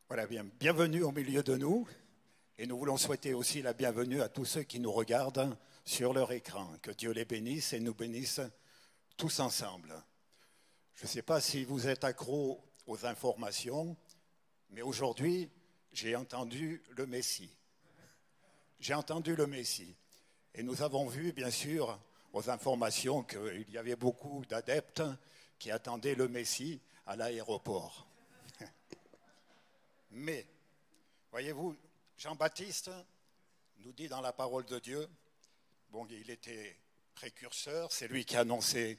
Voilà, bien, bienvenue au milieu de nous. Et nous voulons souhaiter aussi la bienvenue à tous ceux qui nous regardent sur leur écran. Que Dieu les bénisse et nous bénisse tous ensemble. Je ne sais pas si vous êtes accro aux informations, mais aujourd'hui, j'ai entendu le Messie. J'ai entendu le Messie. Et nous avons vu, bien sûr, aux informations qu'il y avait beaucoup d'adeptes qui attendaient le Messie à l'aéroport. Mais, voyez-vous, Jean-Baptiste nous dit dans la parole de Dieu, bon, il était précurseur, c'est lui qui annonçait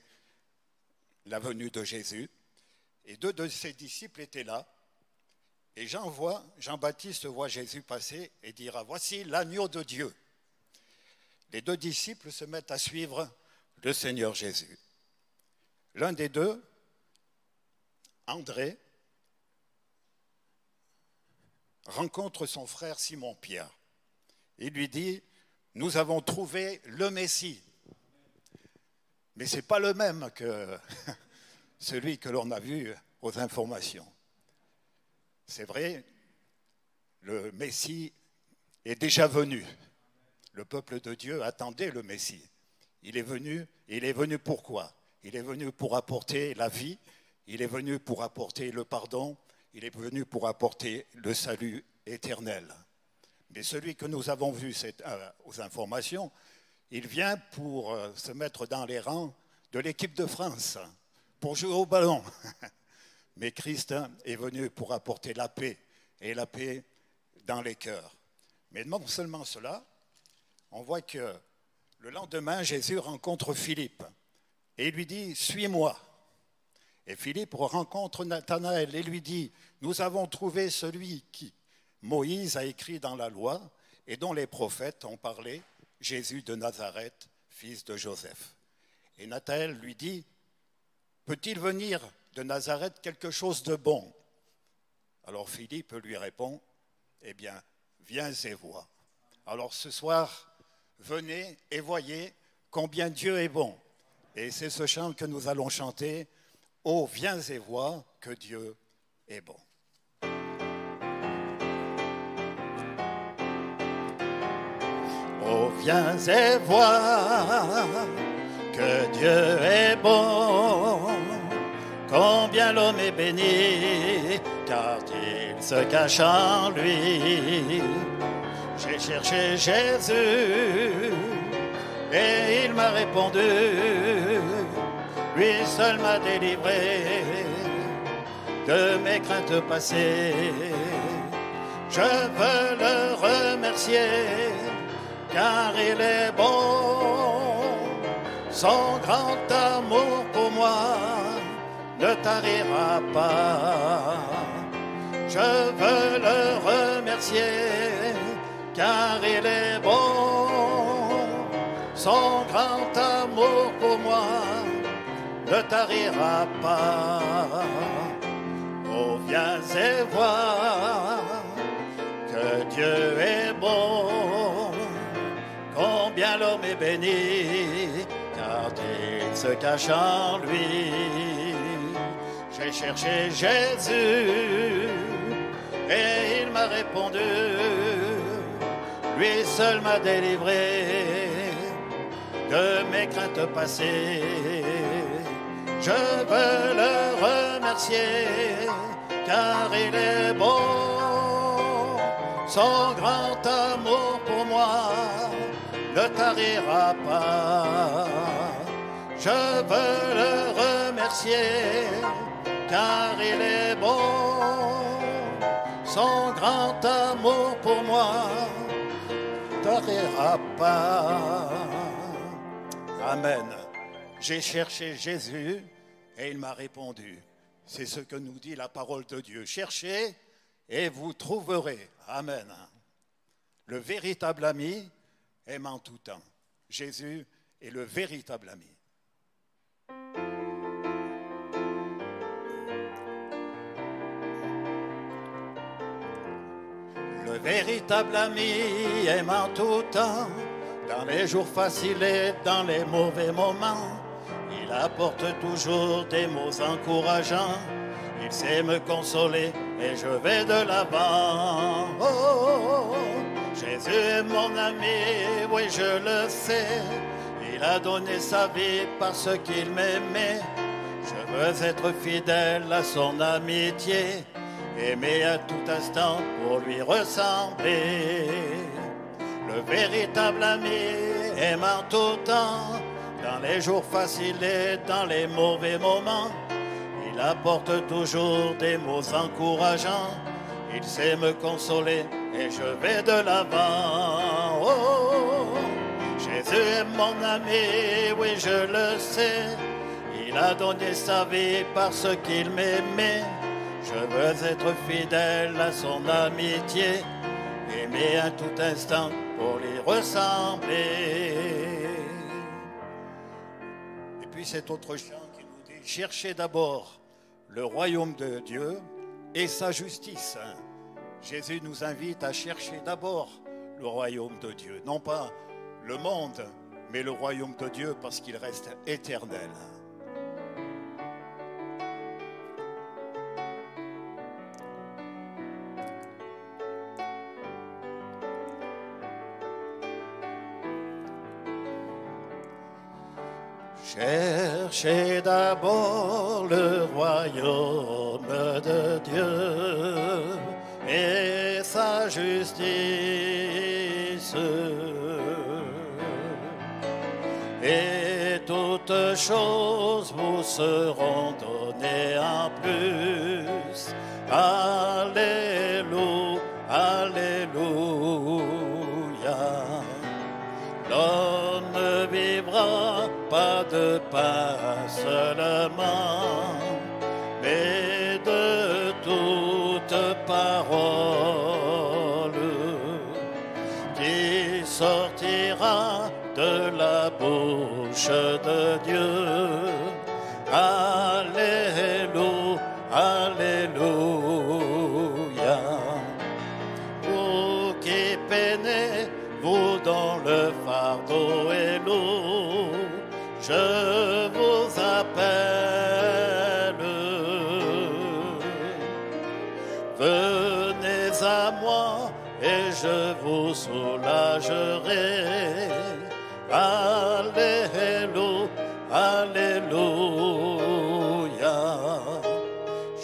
la venue de Jésus, et deux de ses disciples étaient là, et Jean-Baptiste voit Jésus passer et dira, voici l'agneau de Dieu. Les deux disciples se mettent à suivre le Seigneur Jésus. L'un des deux, André, rencontre son frère Simon-Pierre. Il lui dit, nous avons trouvé le Messie. Mais ce n'est pas le même que celui que l'on a vu aux informations. C'est vrai, le Messie est déjà venu. Le peuple de Dieu attendait le Messie. Il est venu pourquoi? Il est venu pour apporter la vie, il est venu pour apporter le pardon, il est venu pour apporter le salut éternel. Mais celui que nous avons vu aux informations, il vient pour se mettre dans les rangs de l'équipe de France, pour jouer au ballon. Mais Christ est venu pour apporter la paix, et la paix dans les cœurs. Mais non seulement cela, on voit que le lendemain, Jésus rencontre Philippe, et il lui dit, suis-moi. Et Philippe rencontre Nathanaël et lui dit, nous avons trouvé celui qui Moïse a écrit dans la loi et dont les prophètes ont parlé, Jésus de Nazareth, fils de Joseph. Et Nathanaël lui dit, peut-il venir de Nazareth quelque chose de bon? Alors Philippe lui répond, eh bien, viens et vois. Alors ce soir, venez et voyez combien Dieu est bon. Et c'est ce chant que nous allons chanter. Oh, viens et vois que Dieu est bon. Oh, viens et vois que Dieu est bon, combien l'homme est béni, car il se cache en lui. J'ai cherché Jésus et il m'a répondu. Lui seul m'a délivré de mes craintes passées. Je veux le remercier car il est bon. Son grand amour pour moi ne tarira pas. Je veux le remercier car il est bon. Son grand amour pour moi ne tarira pas. Oh, viens et vois que Dieu est bon, combien l'homme est béni, car il se cache en lui. J'ai cherché Jésus et il m'a répondu. Lui seul m'a délivré de mes craintes passées. Je veux le remercier car il est bon. Son grand amour pour moi ne tarira pas. Je veux le remercier car il est bon. Son grand amour pour moi ne tarira pas. Amen. J'ai cherché Jésus et il m'a répondu. C'est ce que nous dit la parole de Dieu. Cherchez et vous trouverez. Amen. Le véritable ami aime en tout temps. Jésus est le véritable ami. Le véritable ami aime en tout temps. Dans les jours faciles et dans les mauvais moments, Il apporte toujours des mots encourageants. Il sait me consoler et je vais de l'avant. Oh, oh, oh. Jésus est mon ami, oui je le sais. Il a donné sa vie parce qu'il m'aimait. Je veux être fidèle à son amitié, aimer à tout instant pour lui ressembler. Le véritable ami aime en tout temps, dans les jours faciles et dans les mauvais moments. Il apporte toujours des mots encourageants. Il sait me consoler et je vais de l'avant. Oh, oh, oh. Jésus est mon ami, oui je le sais. Il a donné sa vie parce qu'il m'aimait. Je veux être fidèle à son amitié, aimer à tout instant pour lui ressembler. Et puis cet autre chant qui nous dit: cherchez d'abord le royaume de Dieu et sa justice. Jésus nous invite à chercher d'abord le royaume de Dieu, non pas le monde, mais le royaume de Dieu parce qu'il reste éternel. Cherchez d'abord le royaume de Dieu et sa justice, et toutes choses vous seront données en plus. Alléluia, alléluia. L'homme ne vivra pas de pain seulement, mais de toute parole qui sortira de la bouche de Dieu. Alléluia, alléluia. Vous qui peinez, vous dont le fardeau est lourd, je vous appelle. Venez à moi et je vous soulagerai. Alléluia, alléluia.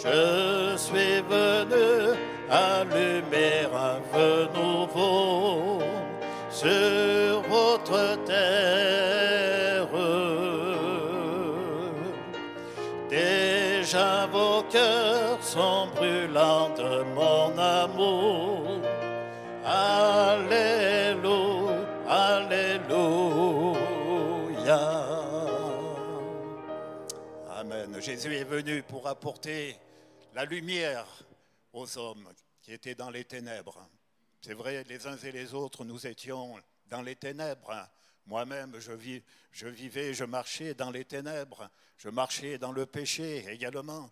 Je suis venu allumer un feu nouveau sur votre terre. Déjà vos cœurs sont brûlants de mon amour. Alléluia, alléluia. Amen. Jésus est venu pour apporter la lumière aux hommes qui étaient dans les ténèbres. C'est vrai, les uns et les autres, nous étions dans les ténèbres. Moi-même, je vivais, je marchais dans les ténèbres. Je marchais dans le péché également.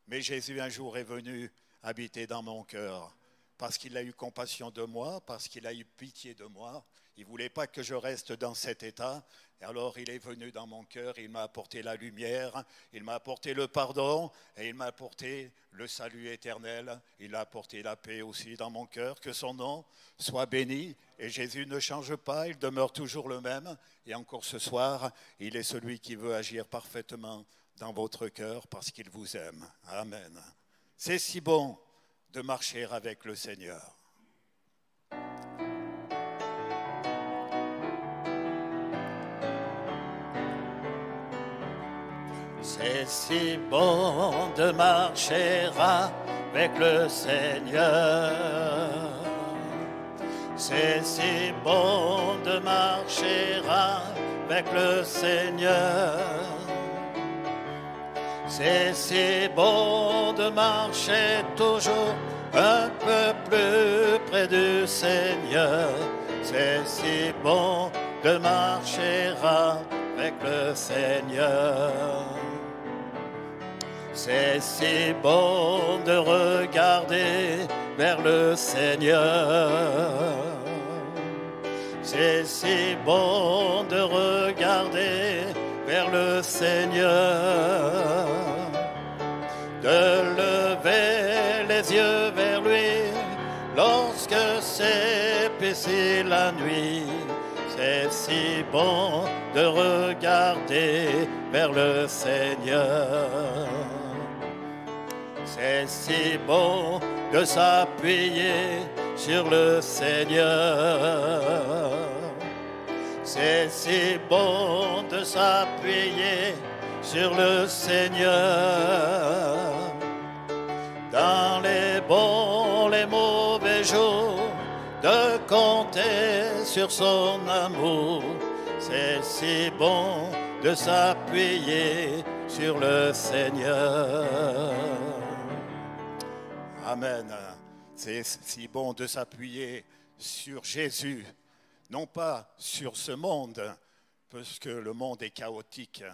Mais Jésus, un jour, est venu habiter dans mon cœur. Parce qu'il a eu compassion de moi, parce qu'il a eu pitié de moi. Il ne voulait pas que je reste dans cet état. Et alors, il est venu dans mon cœur, il m'a apporté la lumière, il m'a apporté le pardon et il m'a apporté le salut éternel. Il a apporté la paix aussi dans mon cœur. Que son nom soit béni. Et Jésus ne change pas, il demeure toujours le même. Et encore ce soir, il est celui qui veut agir parfaitement dans votre cœur parce qu'il vous aime. Amen. C'est si bon de marcher avec le Seigneur. C'est si bon de marcher avec le Seigneur. C'est si bon de marcher avec le Seigneur. C'est si bon de marcher toujours un peu plus près du Seigneur. C'est si bon de marcher avec le Seigneur. C'est si bon de regarder vers le Seigneur. C'est si bon de regarder vers vers le Seigneur, de lever les yeux vers lui lorsque s'épaissit la nuit. C'est si bon de regarder vers le Seigneur. C'est si bon de s'appuyer sur le Seigneur. C'est si bon de s'appuyer sur le Seigneur. Dans les bons, les mauvais jours, de compter sur son amour. C'est si bon de s'appuyer sur le Seigneur. Amen. C'est si bon de s'appuyer sur Jésus, non pas sur ce monde, parce que le monde est chaotique.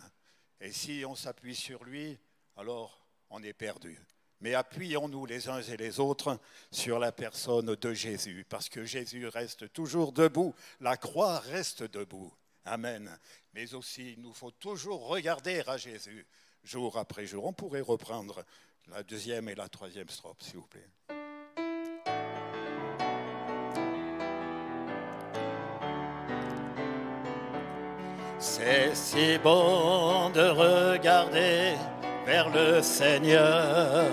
Et si on s'appuie sur lui, alors on est perdu. Mais appuyons-nous les uns et les autres sur la personne de Jésus, parce que Jésus reste toujours debout, la croix reste debout. Amen. Mais aussi, il nous faut toujours regarder à Jésus, jour après jour. On pourrait reprendre la deuxième et la troisième strophe, s'il vous plaît. C'est si bon de regarder vers le Seigneur.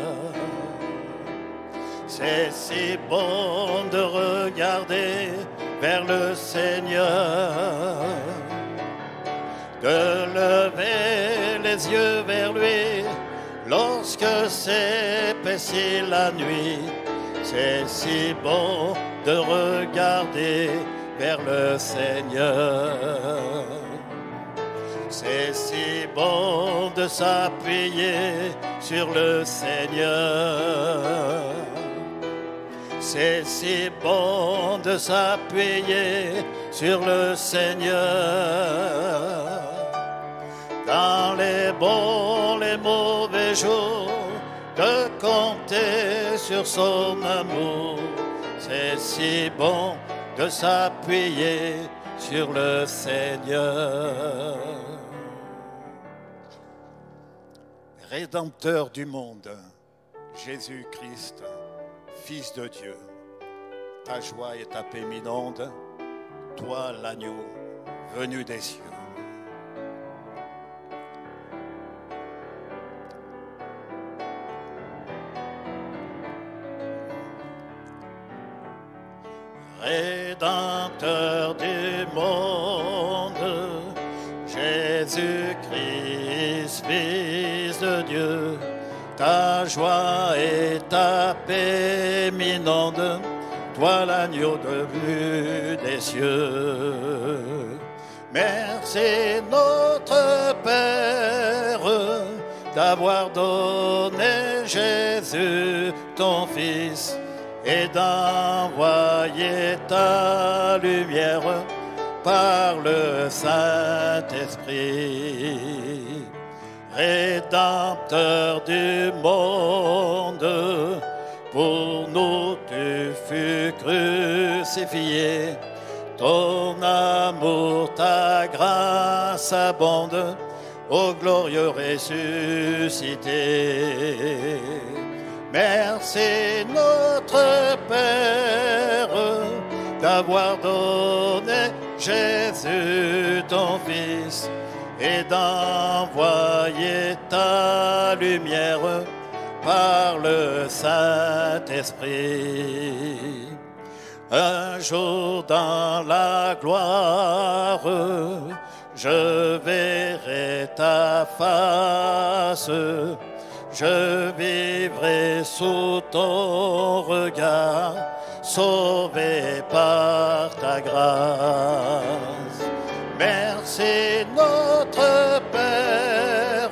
C'est si bon de regarder vers le Seigneur, de lever les yeux vers lui lorsque s'épaissit la nuit. C'est si bon de regarder vers le Seigneur. C'est si bon de s'appuyer sur le Seigneur. C'est si bon de s'appuyer sur le Seigneur. Dans les bons, les mauvais jours, de compter sur son amour. C'est si bon de s'appuyer sur le Seigneur. Rédempteur du monde, Jésus-Christ, Fils de Dieu, ta joie et ta paix m'inondent, toi l'agneau venu des cieux. Rédempteur du monde, Jésus-Christ, Fils de Dieu, ta joie et ta paix m'inondent, toi l'agneau devenu des cieux. Merci notre Père d'avoir donné Jésus, ton Fils, et d'envoyer ta lumière par le Saint-Esprit. Rédempteur du monde, pour nous tu fus crucifié. Ton amour, ta grâce abonde, ô glorieux ressuscité. Merci notre Père d'avoir donné Jésus ton Fils et d'envoyer ta lumière par le Saint-Esprit. Un jour dans la gloire, je verrai ta face. Je vivrai sous ton regard, sauvé par ta grâce. Merci notre Père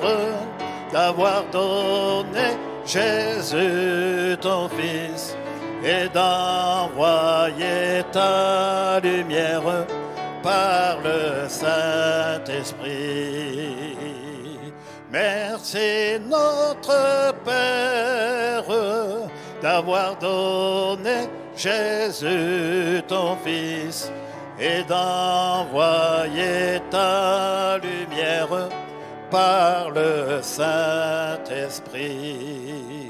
d'avoir donné Jésus ton Fils et d'envoyer ta lumière par le Saint-Esprit. Merci notre Père d'avoir donné Jésus ton Fils et d'envoyer ta lumière par le Saint-Esprit.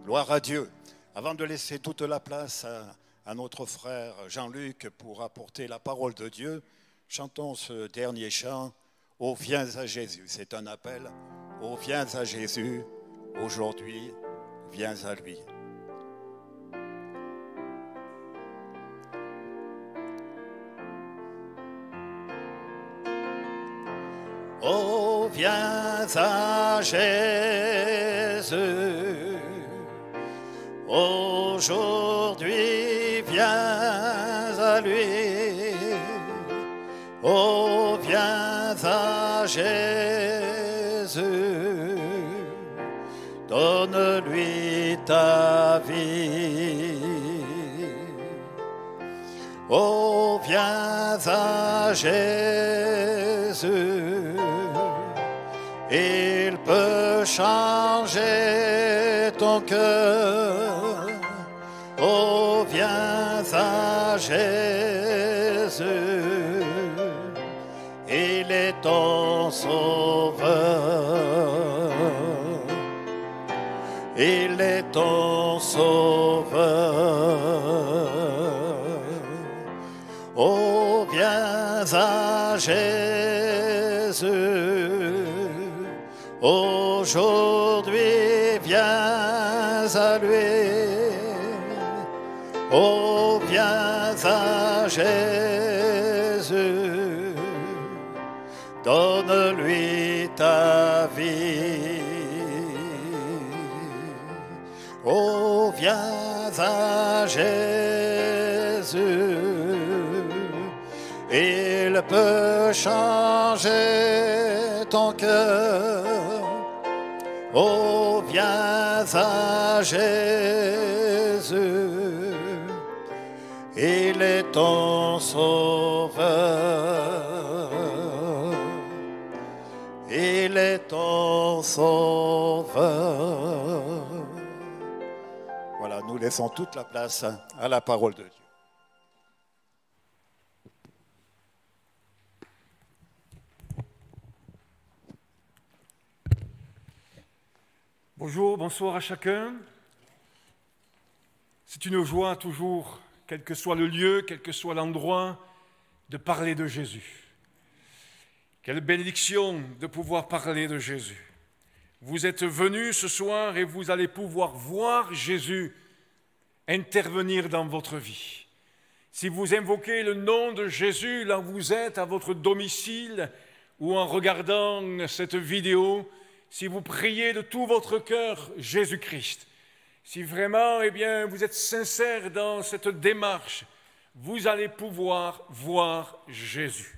Gloire à Dieu. Avant de laisser toute la place à notre frère Jean-Luc pour apporter la parole de Dieu, chantons ce dernier chant, « Oh, viens à Jésus ». C'est un appel. « Oh, viens à Jésus, aujourd'hui, viens à lui ». Oh, viens à Jésus, aujourd'hui viens à lui. Oh, viens à Jésus, donne-lui ta vie. Oh, viens à Jésus, il peut changer ton cœur. Oh, viens à Jésus, il est ton sauveur. Il est ton sauveur. Oh, viens à Jésus, aujourd'hui viens à lui. Oh, viens à Jésus, donne-lui ta vie. Oh, viens à Jésus, il peut changer ton cœur. Oh, viens à Jésus, il est ton sauveur. Il est ton sauveur. Voilà, nous laissons toute la place à la parole de Dieu. Bonjour, bonsoir à chacun. C'est une joie toujours, quel que soit le lieu, quel que soit l'endroit, de parler de Jésus. Quelle bénédiction de pouvoir parler de Jésus. Vous êtes venus ce soir et vous allez pouvoir voir Jésus intervenir dans votre vie. Si vous invoquez le nom de Jésus, là où vous êtes, à votre domicile, ou en regardant cette vidéo, si vous priez de tout votre cœur Jésus-Christ, si vraiment vous êtes sincère dans cette démarche, vous allez pouvoir voir Jésus.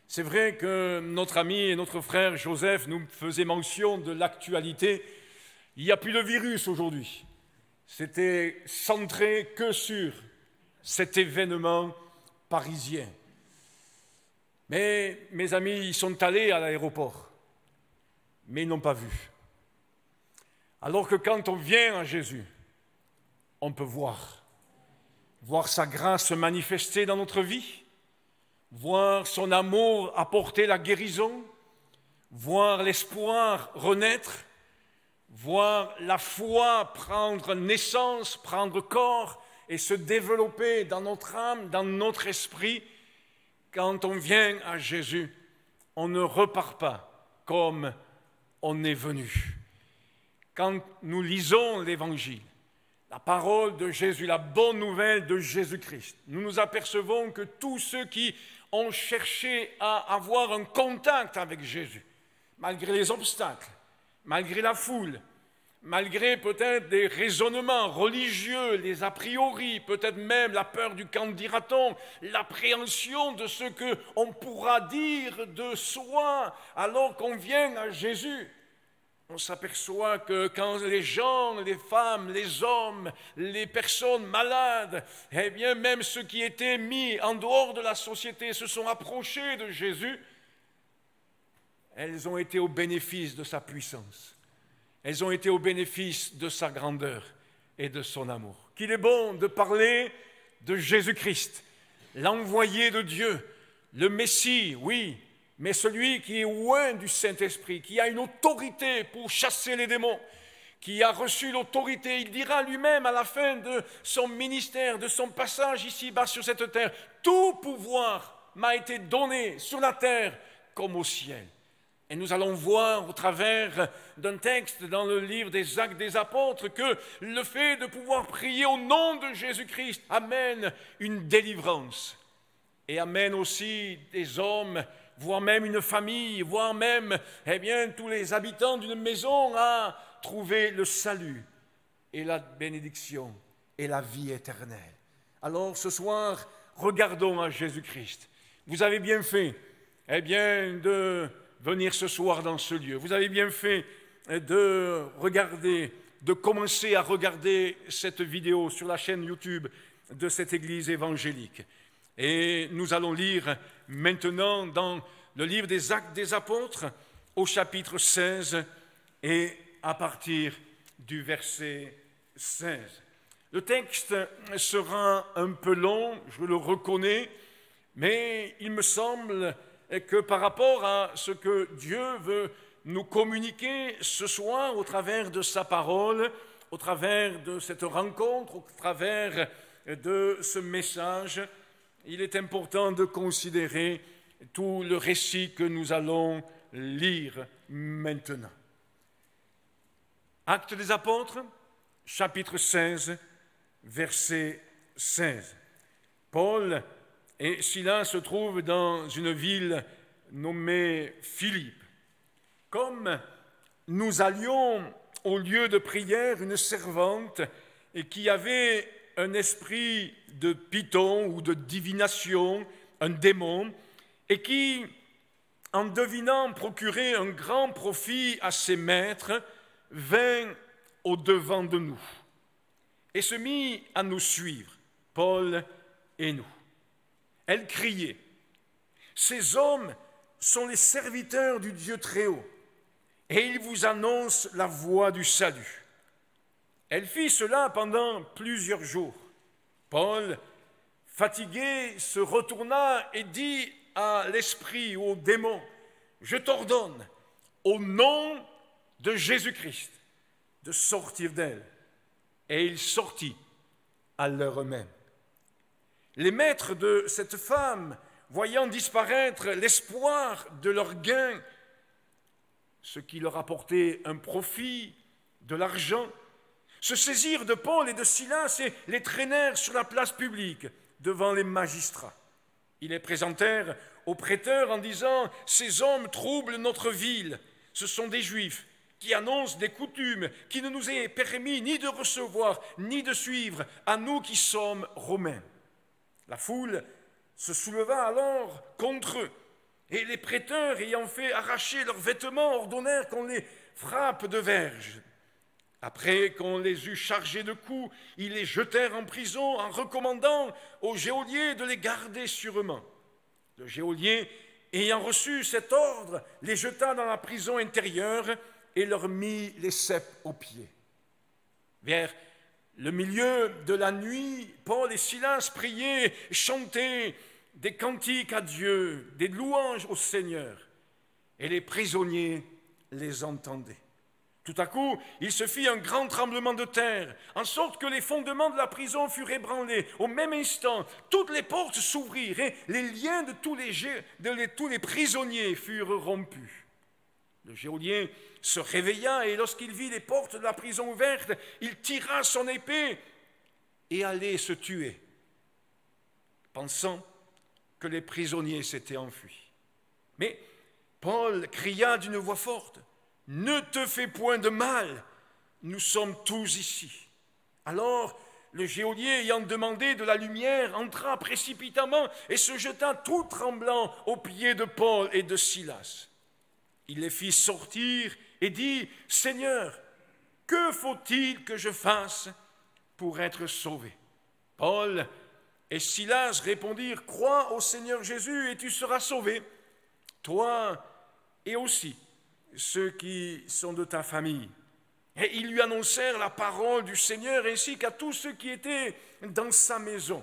C'est vrai que notre ami et notre frère Joseph nous faisait mention de l'actualité. Il n'y a plus de virus aujourd'hui. C'était centré que sur cet événement parisien. Mais mes amis, ils sont allés à l'aéroport, mais ils n'ont pas vu. Alors que quand on vient à Jésus, on peut voir sa grâce se manifester dans notre vie, voir son amour apporter la guérison, voir l'espoir renaître, voir la foi prendre naissance, prendre corps et se développer dans notre âme, dans notre esprit. Quand on vient à Jésus, on ne repart pas comme on est venu. Quand nous lisons l'Évangile, la parole de Jésus, la bonne nouvelle de Jésus-Christ, nous nous apercevons que tous ceux qui ont cherché à avoir un contact avec Jésus, malgré les obstacles, malgré la foule, malgré peut-être des raisonnements religieux, les a priori, peut-être même la peur du qu'en dira-t-on, l'appréhension de ce qu'on pourra dire de soi alors qu'on vient à Jésus. On s'aperçoit que quand les gens, les femmes, les hommes, les personnes malades, même ceux qui étaient mis en dehors de la société se sont approchés de Jésus, elles ont été au bénéfice de sa puissance. Elles ont été au bénéfice de sa grandeur et de son amour. Qu'il est bon de parler de Jésus-Christ, l'envoyé de Dieu, le Messie, oui, mais celui qui est oint du Saint-Esprit, qui a une autorité pour chasser les démons, qui a reçu l'autorité, il dira lui-même à la fin de son ministère, de son passage ici-bas sur cette terre, tout pouvoir m'a été donné sur la terre comme au ciel. Et nous allons voir au travers d'un texte dans le livre des Actes des Apôtres que le fait de pouvoir prier au nom de Jésus-Christ amène une délivrance et amène aussi des hommes, voire même une famille, voire même tous les habitants d'une maison à trouver le salut et la bénédiction et la vie éternelle. Alors ce soir, regardons à Jésus-Christ. Vous avez bien fait de venir ce soir dans ce lieu. Vous avez bien fait de commencer à regarder cette vidéo sur la chaîne YouTube de cette église évangélique. Et nous allons lire maintenant dans le livre des Actes des Apôtres au chapitre 16 et à partir du verset 16. Le texte sera un peu long, je le reconnais, mais il me semble que par rapport à ce que Dieu veut nous communiquer ce soir au travers de sa parole, au travers de cette rencontre, au travers de ce message, il est important de considérer tout le récit que nous allons lire maintenant. Actes des Apôtres, chapitre 16, verset 16. Paul et Silas se trouvent dans une ville nommée Philippe. Comme nous allions au lieu de prière, une servante qui avait un esprit de python ou de divination, un démon, et qui, en devinant procurer un grand profit à ses maîtres, vint au-devant de nous et se mit à nous suivre, Paul et nous. Elle criait, « Ces hommes sont les serviteurs du Dieu Très-Haut, et ils vous annoncent la voie du salut. » Elle fit cela pendant plusieurs jours. Paul, fatigué, se retourna et dit à l'esprit, au démon, « Je t'ordonne, au nom de Jésus-Christ, de sortir d'elle. » Et il sortit à l'heure même. Les maîtres de cette femme, voyant disparaître l'espoir de leur gain, ce qui leur apportait un profit, de l'argent, se saisirent de Paul et de Silas et les traînèrent sur la place publique devant les magistrats. Ils les présentèrent aux prêteurs en disant « Ces hommes troublent notre ville, ce sont des Juifs qui annoncent des coutumes qui ne nous est permis ni de recevoir ni de suivre à nous qui sommes Romains. » La foule se souleva alors contre eux, et les prêteurs, ayant fait arracher leurs vêtements, ordonnèrent qu'on les frappe de verges. Après qu'on les eut chargés de coups, ils les jetèrent en prison en recommandant au geôlier de les garder sûrement. Le geôlier, ayant reçu cet ordre, les jeta dans la prison intérieure et leur mit les ceps aux pieds. Vers le milieu de la nuit, Paul et Silas priaient, chantaient des cantiques à Dieu, des louanges au Seigneur, et les prisonniers les entendaient. Tout à coup, il se fit un grand tremblement de terre, en sorte que les fondements de la prison furent ébranlés. Au même instant, toutes les portes s'ouvrirent et les liens de tous les prisonniers furent rompus. Le geôlier se réveilla et lorsqu'il vit les portes de la prison ouvertes, il tira son épée et allait se tuer, pensant que les prisonniers s'étaient enfuis. Mais Paul cria d'une voix forte, « Ne te fais point de mal, nous sommes tous ici. » Alors le geôlier, ayant demandé de la lumière, entra précipitamment et se jeta tout tremblant aux pieds de Paul et de Silas. Il les fit sortir et dit, « Seigneur, que faut-il que je fasse pour être sauvé ?» Paul et Silas répondirent, « Crois au Seigneur Jésus et tu seras sauvé, toi et aussi ceux qui sont de ta famille. » Et ils lui annoncèrent la parole du Seigneur ainsi qu'à tous ceux qui étaient dans sa maison.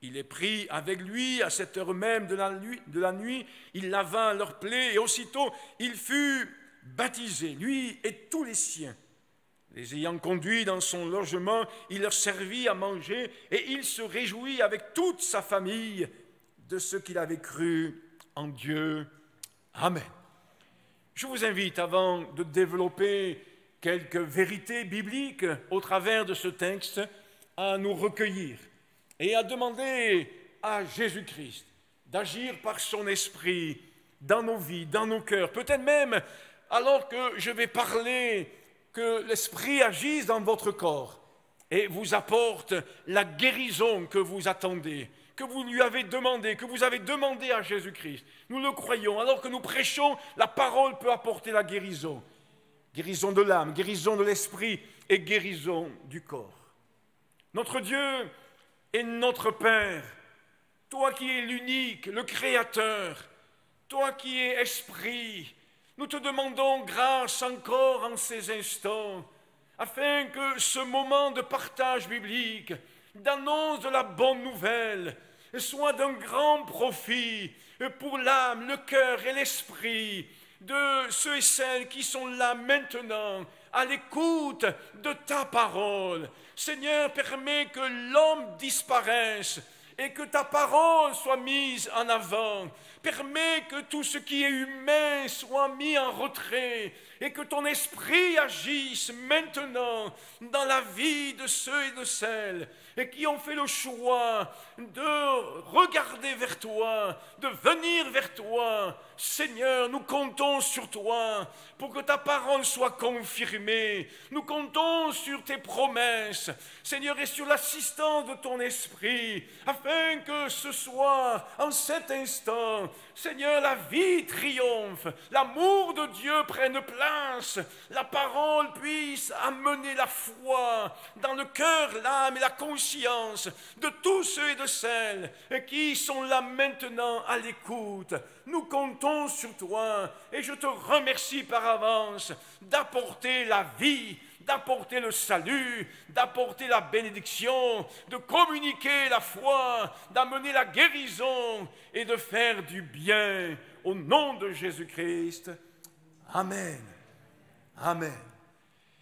Il les prit avec lui à cette heure même de la nuit, il lava leurs plaies et aussitôt il fut baptisé, lui et tous les siens. Les ayant conduits dans son logement, il leur servit à manger et il se réjouit avec toute sa famille de ce qu'il avait cru en Dieu. Amen. Je vous invite, avant de développer quelques vérités bibliques au travers de ce texte, à nous recueillir et à demander à Jésus-Christ d'agir par son esprit dans nos vies, dans nos cœurs. Peut-être même, alors que je vais parler, que l'esprit agisse dans votre corps et vous apporte la guérison que vous attendez, que vous lui avez demandé, que vous avez demandé à Jésus-Christ. Nous le croyons. Alors que nous prêchons, la parole peut apporter la guérison. Guérison de l'âme, guérison de l'esprit et guérison du corps. Notre Dieu est notre Père, toi qui es l'unique, le Créateur, toi qui es Esprit, nous te demandons grâce encore en ces instants, afin que ce moment de partage biblique, d'annonce de la bonne nouvelle, soit d'un grand profit pour l'âme, le cœur et l'esprit de ceux et celles qui sont là maintenant, à l'écoute de ta parole. Seigneur, permets que l'homme disparaisse et que ta parole soit mise en avant. Permets que tout ce qui est humain soit mis en retrait et que ton esprit agisse maintenant dans la vie de ceux et de celles et qui ont fait le choix de regarder vers toi, de venir vers toi. Seigneur, nous comptons sur toi pour que ta parole soit confirmée. Nous comptons sur tes promesses, Seigneur, et sur l'assistance de ton esprit, afin que ce soir, en cet instant, Seigneur, la vie triomphe, l'amour de Dieu prenne place, la parole puisse amener la foi dans le cœur, l'âme et la conscience de tous ceux et de celles qui sont là maintenant à l'écoute. Nous comptons sur toi et je te remercie par avance d'apporter la vie, d'apporter le salut, d'apporter la bénédiction, de communiquer la foi, d'amener la guérison et de faire du bien au nom de Jésus-Christ. Amen. Amen.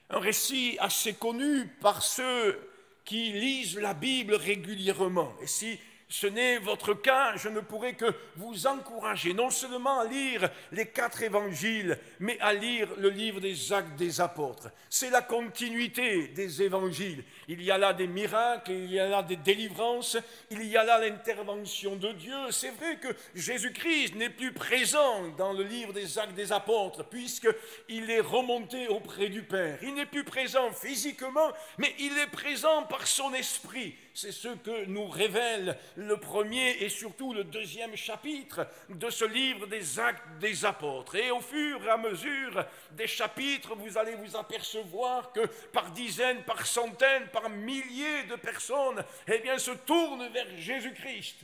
Un récit assez connu par ceux qui lisent la Bible régulièrement. Et si ce n'est votre cas, je ne pourrai que vous encourager non seulement à lire les 4 évangiles, mais à lire le livre des Actes des Apôtres. C'est la continuité des évangiles. Il y a là des miracles, il y a là des délivrances, il y a là l'intervention de Dieu. C'est vrai que Jésus-Christ n'est plus présent dans le livre des Actes des Apôtres, puisqu'il est remonté auprès du Père. Il n'est plus présent physiquement, mais il est présent par son esprit. C'est ce que nous révèle le premier et surtout le 2e chapitre de ce livre des Actes des Apôtres. Et au fur et à mesure des chapitres, vous allez vous apercevoir que par dizaines, par centaines, par milliers de personnes, se tournent vers Jésus-Christ.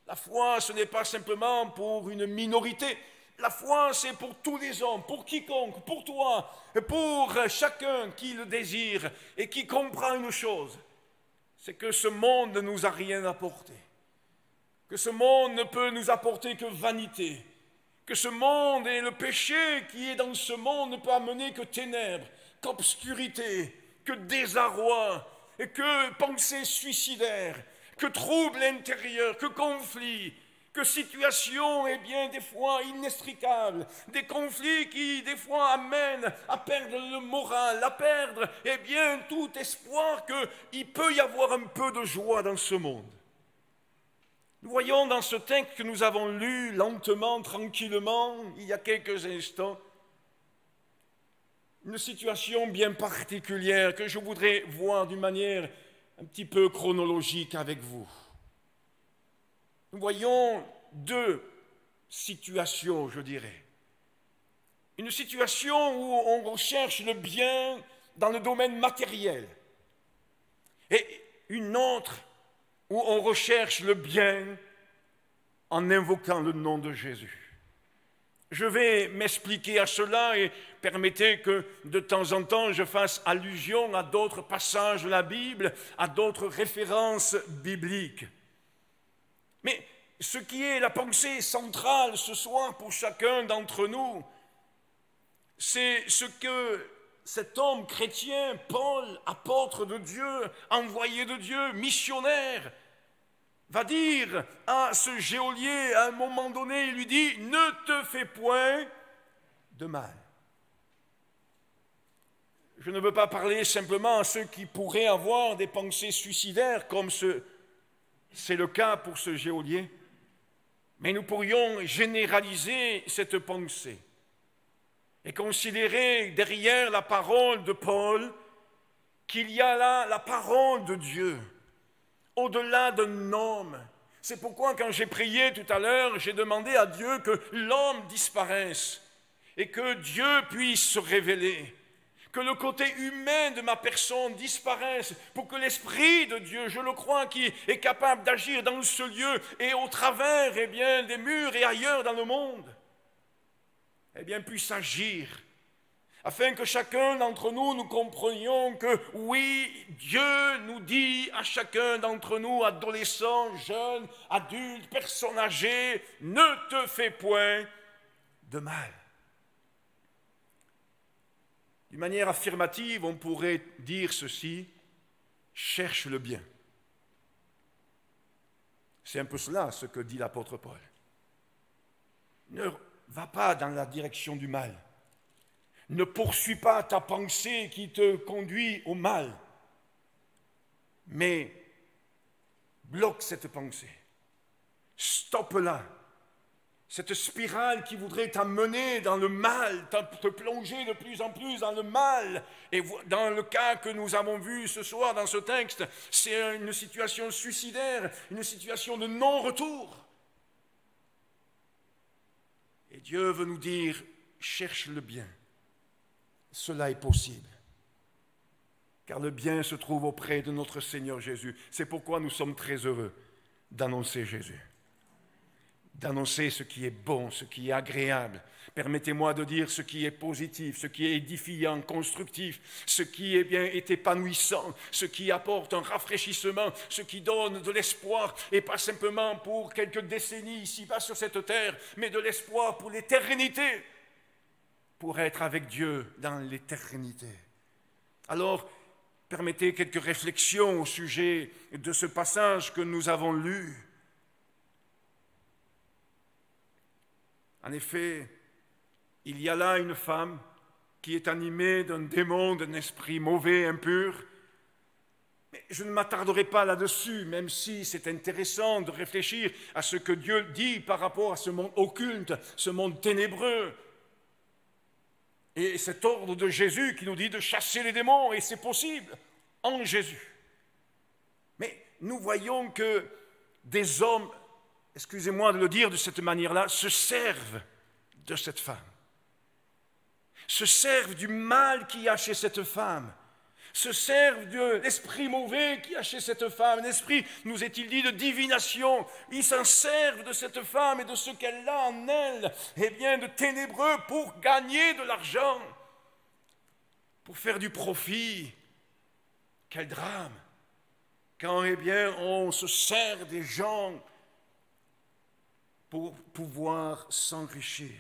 La foi, ce n'est pas simplement pour une minorité. La foi, c'est pour tous les hommes, pour quiconque, pour toi, pour chacun qui le désire et qui comprend une chose. C'est que ce monde ne nous a rien apporté, que ce monde ne peut nous apporter que vanité, que ce monde et le péché qui est dans ce monde ne peut amener que ténèbres, qu'obscurité, que désarroi, et que pensées suicidaires, que troubles intérieurs, que conflits, que situations, des fois inextricables, des conflits qui, des fois, amènent à perdre le moral, à perdre, tout espoir qu'il peut y avoir un peu de joie dans ce monde. Nous voyons dans ce texte que nous avons lu lentement, tranquillement, il y a quelques instants, une situation bien particulière que je voudrais voir d'une manière un petit peu chronologique avec vous. Nous voyons 2 situations, je dirais. Une situation où on recherche le bien dans le domaine matériel et une autre où on recherche le bien en invoquant le nom de Jésus. Je vais m'expliquer à cela et permettez que de temps en temps je fasse allusion à d'autres passages de la Bible, à d'autres références bibliques. Mais ce qui est la pensée centrale ce soir pour chacun d'entre nous, c'est ce que cet homme chrétien, Paul, apôtre de Dieu, envoyé de Dieu, missionnaire, va dire à ce geôlier à un moment donné, il lui dit « Ne te fais point de mal ». Je ne veux pas parler simplement à ceux qui pourraient avoir des pensées suicidaires, comme c'est le cas pour ce geôlier, mais nous pourrions généraliser cette pensée et considérer derrière la parole de Paul qu'il y a là la parole de Dieu, au-delà d'un homme. C'est pourquoi quand j'ai prié tout à l'heure, j'ai demandé à Dieu que l'homme disparaisse et que Dieu puisse se révéler, que le côté humain de ma personne disparaisse pour que l'Esprit de Dieu, je le crois, qui est capable d'agir dans ce lieu et au travers des murs et ailleurs dans le monde, puisse agir, afin que chacun d'entre nous, nous comprenions que oui, Dieu nous dit à chacun d'entre nous, adolescents, jeunes, adultes, personnes âgées, ne te fais point de mal. D'une manière affirmative, on pourrait dire ceci, cherche le bien. C'est un peu cela ce que dit l'apôtre Paul. Ne va pas dans la direction du mal. Ne poursuis pas ta pensée qui te conduit au mal, mais bloque cette pensée. Stoppe-la. Cette spirale qui voudrait t'amener dans le mal, te plonger de plus en plus dans le mal. Et dans le cas que nous avons vu ce soir dans ce texte, c'est une situation suicidaire, une situation de non-retour. Et Dieu veut nous dire, cherche le bien. Cela est possible. Car le bien se trouve auprès de notre Seigneur Jésus. C'est pourquoi nous sommes très heureux d'annoncer Jésus. D'annoncer ce qui est bon, ce qui est agréable. Permettez-moi de dire ce qui est positif, ce qui est édifiant, constructif, ce qui est épanouissant, ce qui apporte un rafraîchissement, ce qui donne de l'espoir, et pas simplement pour quelques décennies ici-bas sur cette terre, mais de l'espoir pour l'éternité, pour être avec Dieu dans l'éternité. Alors, permettez quelques réflexions au sujet de ce passage que nous avons lu. En effet, il y a là une femme qui est animée d'un démon, d'un esprit mauvais, impur. Mais je ne m'attarderai pas là-dessus, même si c'est intéressant de réfléchir à ce que Dieu dit par rapport à ce monde occulte, ce monde ténébreux. Et cet ordre de Jésus qui nous dit de chasser les démons, et c'est possible en Jésus. Mais nous voyons que des hommes, excusez-moi de le dire de cette manière-là, se servent de cette femme. Se servent du mal qu'il y a chez cette femme. Se servent de l'esprit mauvais qu'il y a chez cette femme. L'esprit, nous est-il dit, de divination. Ils s'en servent de cette femme et de ce qu'elle a en elle, de ténébreux pour gagner de l'argent, pour faire du profit. Quel drame! Quand, on se sert des gens pour pouvoir s'enrichir.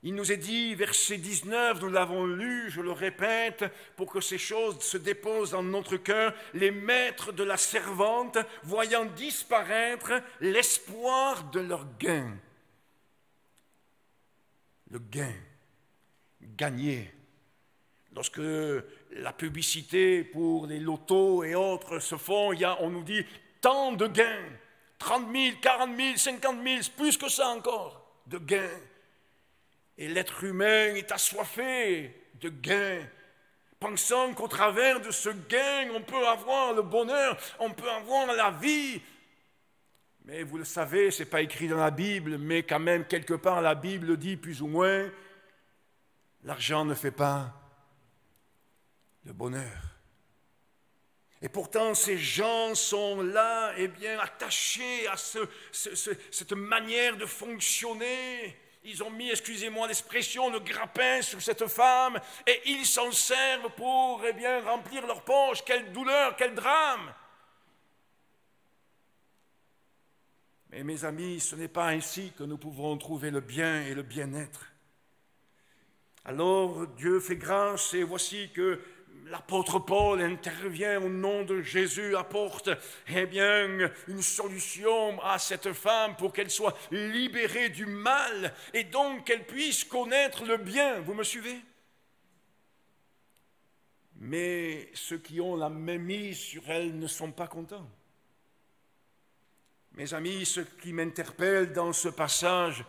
Il nous est dit, verset 19, nous l'avons lu, je le répète, pour que ces choses se déposent dans notre cœur, les maîtres de la servante, voyant disparaître l'espoir de leur gain. Le gain, gagner. Lorsque la publicité pour les lotos et autres se font, on nous dit tant de gains. 30 000, 40 000, 50 000, plus que ça encore, de gains. Et l'être humain est assoiffé de gains, pensant qu'au travers de ce gain, on peut avoir le bonheur, on peut avoir la vie. Mais vous le savez, ce n'est pas écrit dans la Bible, mais quand même, quelque part, la Bible dit plus ou moins, l'argent ne fait pas le bonheur. Et pourtant, ces gens sont là, attachés à cette manière de fonctionner. Ils ont mis, excusez-moi l'expression, le grappin sur cette femme et ils s'en servent pour, remplir leur poche. Quelle douleur, quel drame! Mais mes amis, ce n'est pas ainsi que nous pouvons trouver le bien et le bien-être. Alors Dieu fait grâce et voici que l'apôtre Paul intervient au nom de Jésus, apporte une solution à cette femme pour qu'elle soit libérée du mal et donc qu'elle puisse connaître le bien. Vous me suivez? Mais ceux qui ont la mainmise sur elle ne sont pas contents. Mes amis, ce qui m'interpelle dans ce passage,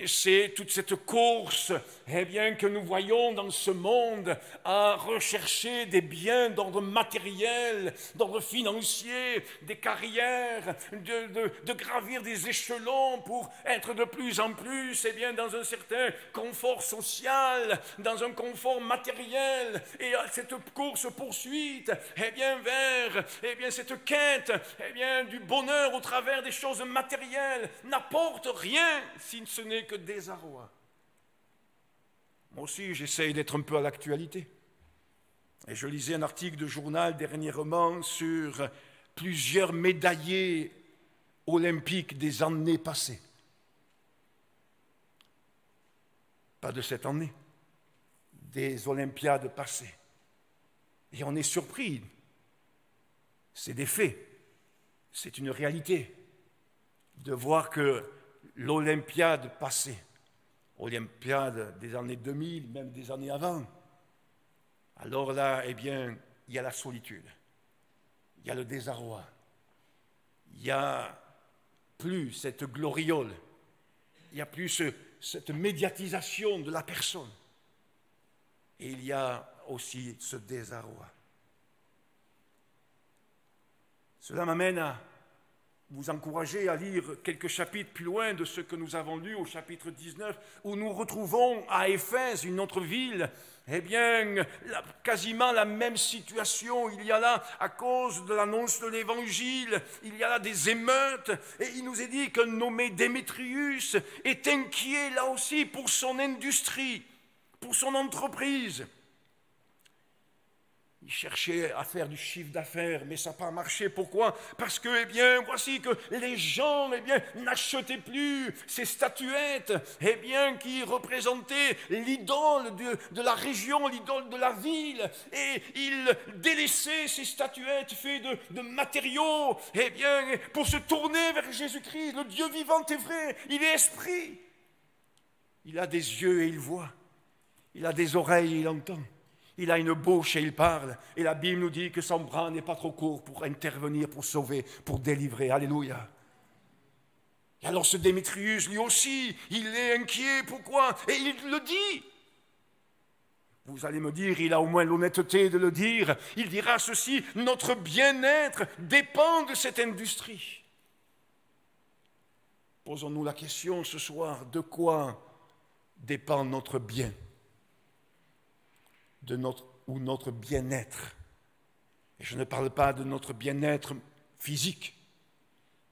c'est toute cette course que nous voyons dans ce monde à rechercher des biens d'ordre matériel, d'ordre financier, des carrières, de gravir des échelons pour être de plus en plus dans un certain confort social, dans un confort matériel, et cette course-poursuite vers cette quête du bonheur au travers des choses matérielles n'apporte rien si ce n'est que désarroi. Moi aussi, j'essaye d'être un peu à l'actualité. Et je lisais un article de journal dernièrement sur plusieurs médaillés olympiques des années passées. Pas de cette année, des Olympiades passées. Et on est surpris. C'est des faits. C'est une réalité de voir que l'Olympiade passée, Olympiade des années 2000, même des années avant, alors là, il y a la solitude, il y a le désarroi, il n'y a plus cette gloriole, il n'y a plus cette médiatisation de la personne, et il y a aussi ce désarroi. Cela m'amène à vous encourager à lire quelques chapitres plus loin de ce que nous avons lu au chapitre 19, où nous retrouvons à Éphèse, une autre ville, quasiment la même situation. Il y a là, à cause de l'annonce de l'Évangile, il y a là des émeutes, et il nous est dit qu'un nommé Démétrius est inquiet là aussi pour son industrie, pour son entreprise. Il cherchait à faire du chiffre d'affaires, mais ça n'a pas marché. Pourquoi? Parce que, voici que les gens, n'achetaient plus ces statuettes, qui représentaient l'idole de la région, l'idole de la ville, et ils délaissaient ces statuettes faites de matériaux, pour se tourner vers Jésus-Christ, le Dieu vivant et vrai. Il est esprit. Il a des yeux et il voit. Il a des oreilles et il entend. Il a une bouche et il parle. Et la Bible nous dit que son bras n'est pas trop court pour intervenir, pour sauver, pour délivrer. Alléluia. Et alors ce Démétrius, lui aussi, il est inquiet. Pourquoi? Et il le dit. Vous allez me dire, il a au moins l'honnêteté de le dire. Il dira ceci: notre bien-être dépend de cette industrie. Posons-nous la question ce soir, de quoi dépend notre bien? Notre bien-être. Et je ne parle pas de notre bien-être physique,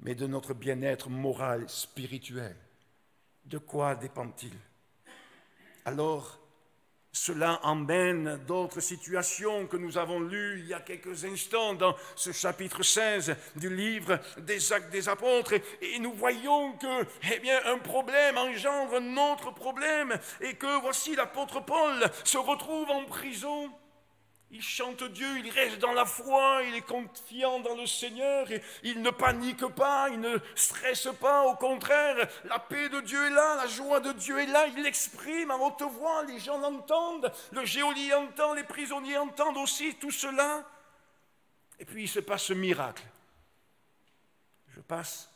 mais de notre bien-être moral, spirituel. De quoi dépend-il? Alors, cela emmène d'autres situations que nous avons lues il y a quelques instants dans ce chapitre 16 du livre des Actes des Apôtres. Et nous voyons que, un problème engendre un autre problème et que voici l'apôtre Paul se retrouve en prison. Il chante Dieu, il reste dans la foi, il est confiant dans le Seigneur, et il ne panique pas, il ne stresse pas, au contraire, la paix de Dieu est là, la joie de Dieu est là, il l'exprime à haute voix, les gens l'entendent, le geôlier entend, les prisonniers entendent aussi tout cela. Et puis il se passe ce miracle. Je passe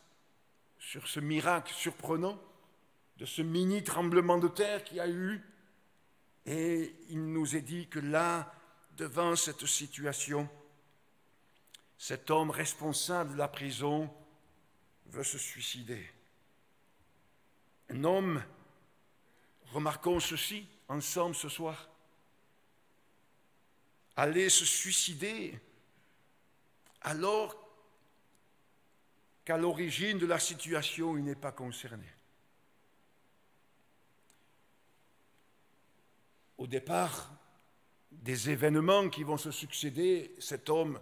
sur ce miracle surprenant de ce mini tremblement de terre qu'il y a eu, et il nous est dit que là, devant cette situation, cet homme responsable de la prison veut se suicider. Un homme, remarquons ceci ensemble ce soir, allait se suicider alors qu'à l'origine de la situation, il n'est pas concerné. Au départ des événements qui vont se succéder, cet homme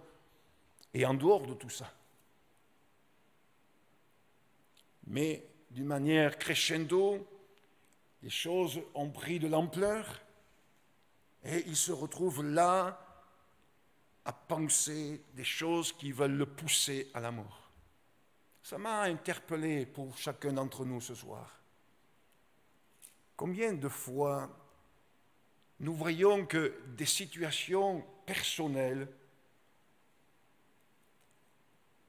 est en dehors de tout ça. Mais d'une manière crescendo, les choses ont pris de l'ampleur et il se retrouve là à penser des choses qui veulent le pousser à la mort. Ça m'a interpellé pour chacun d'entre nous ce soir. Combien de fois nous voyons que des situations personnelles,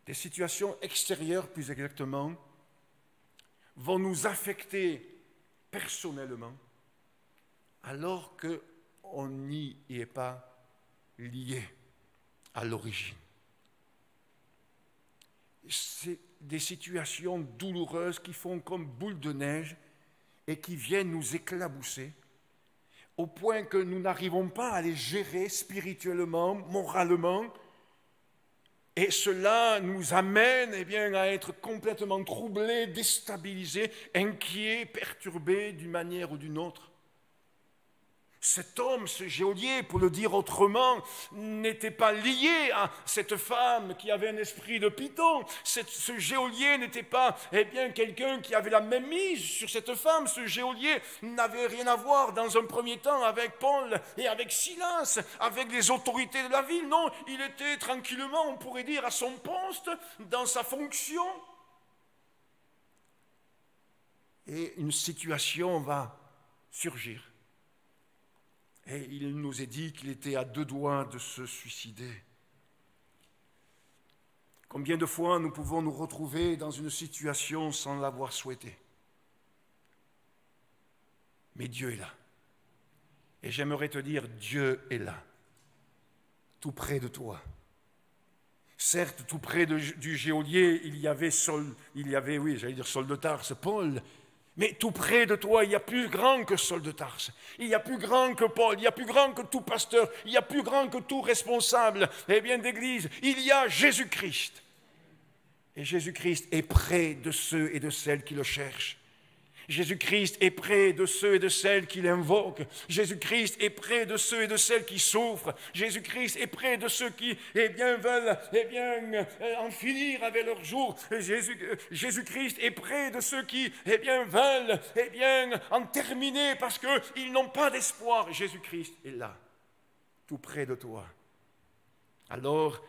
des situations extérieures plus exactement, vont nous affecter personnellement alors qu'on n'y est pas lié à l'origine. C'est des situations douloureuses qui font comme boule de neige et qui viennent nous éclabousser au point que nous n'arrivons pas à les gérer spirituellement, moralement, et cela nous amène à être complètement troublés, déstabilisés, inquiets, perturbés d'une manière ou d'une autre. Cet homme, ce geôlier, pour le dire autrement, n'était pas lié à cette femme qui avait un esprit de python. Ce geôlier n'était pas quelqu'un qui avait la même mise sur cette femme. Ce geôlier n'avait rien à voir dans un premier temps avec Paul et avec Silas, avec les autorités de la ville. Non, il était tranquillement, on pourrait dire, à son poste, dans sa fonction. Et une situation va surgir. Et il nous est dit qu'il était à 2 doigts de se suicider. Combien de fois nous pouvons nous retrouver dans une situation sans l'avoir souhaité? Mais Dieu est là. Et j'aimerais te dire, Dieu est là, tout près de toi. Certes, tout près du geôlier, il y avait Saul de Tarse, Paul. Mais tout près de toi, il y a plus grand que Saul de Tarse. Il y a plus grand que Paul. Il y a plus grand que tout pasteur. Il y a plus grand que tout responsable d'église. Il y a Jésus-Christ. Et Jésus-Christ est près de ceux et de celles qui le cherchent. Jésus-Christ est près de ceux et de celles qui l'invoquent. Jésus-Christ est près de ceux et de celles qui souffrent. Jésus-Christ est près de ceux qui veulent en finir avec leur jour. Jésus-Christ est près de ceux qui veulent en terminer parce qu'ils n'ont pas d'espoir. Jésus-Christ est là, tout près de toi. Alors,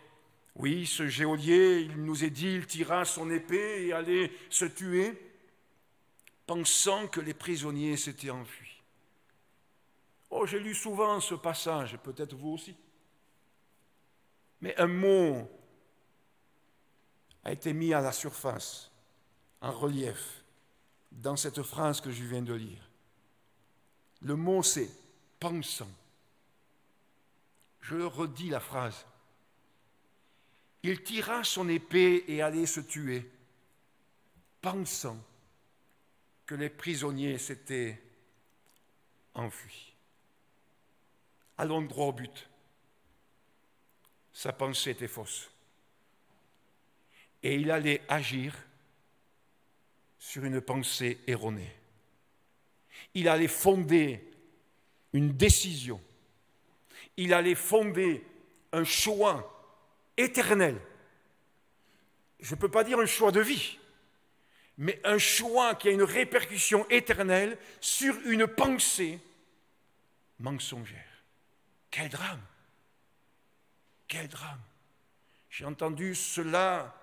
oui, ce geôlier, il nous est dit, il tira son épée et allait se tuer, pensant que les prisonniers s'étaient enfuis. Oh, j'ai lu souvent ce passage, peut-être vous aussi. Mais un mot a été mis à la surface, en relief, dans cette phrase que je viens de lire. Le mot, c'est « pensant ». Je redis la phrase. Il tira son épée et allait se tuer, pensant que les prisonniers s'étaient enfuis. Allons droit au but. Sa pensée était fausse. Et il allait agir sur une pensée erronée. Il allait fonder une décision. Il allait fonder un choix éternel. Je ne peux pas dire un choix de vie, mais un choix qui a une répercussion éternelle sur une pensée mensongère. Quel drame! Quel drame! J'ai entendu cela